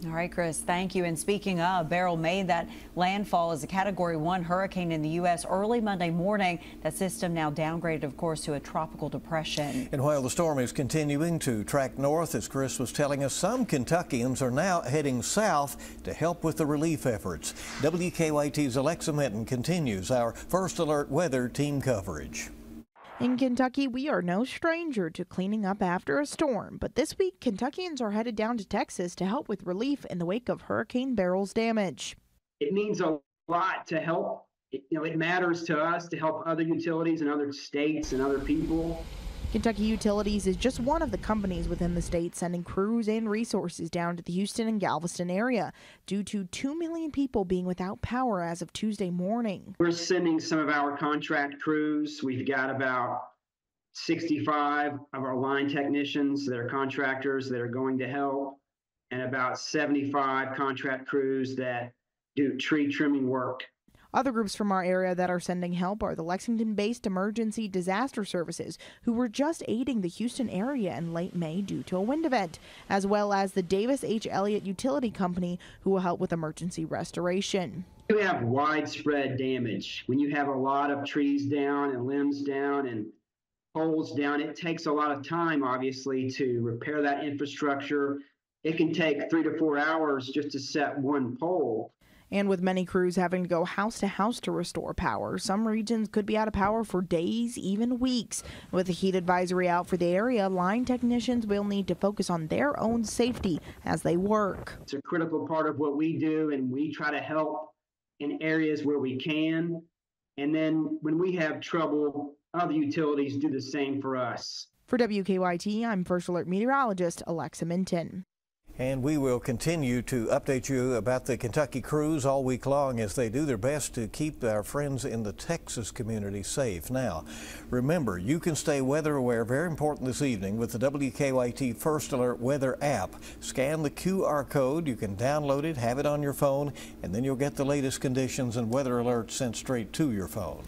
All right, Chris, thank you. And speaking of, Beryl made that landfall as a Category 1 hurricane in the U.S. early Monday morning. That system now downgraded, of course, to a tropical depression. And while the storm is continuing to track north, as Chris was telling us, some Kentuckians are now heading south to help with the relief efforts. WKYT's Alexa Minton continues our First Alert weather team coverage. In Kentucky, we are no stranger to cleaning up after a storm, but this week, Kentuckians are headed down to Texas to help with relief in the wake of Hurricane Beryl's damage. It means a lot to help. It matters to us to help other utilities and other states and other people. Kentucky Utilities is just one of the companies within the state sending crews and resources down to the Houston and Galveston area due to 2 million people being without power as of Tuesday morning. We're sending some of our contract crews. We've got about 65 of our line technicians that are contractors that are going to help, and about 75 contract crews that do tree trimming work. Other groups from our area that are sending help are the Lexington-based Emergency Disaster Services, who were just aiding the Houston area in late May due to a wind event, as well as the Davis H. Elliott Utility Company, who will help with emergency restoration. You have widespread damage. When you have a lot of trees down and limbs down and poles down, it takes a lot of time, obviously, to repair that infrastructure. It can take 3 to 4 hours just to set one pole. And with many crews having to go house to house to restore power, some regions could be out of power for days, even weeks. With a heat advisory out for the area, line technicians will need to focus on their own safety as they work. It's a critical part of what we do, and we try to help in areas where we can. And then when we have trouble, other utilities do the same for us. For WKYT, I'm First Alert meteorologist Alexa Minton. And we will continue to update you about the Kentucky crews all week long as they do their best to keep our friends in the Texas community safe. Now, remember, you can stay weather aware, very important this evening, with the WKYT First Alert weather app. Scan the QR code. You can download it, have it on your phone, and then you'll get the latest conditions and weather alerts sent straight to your phone.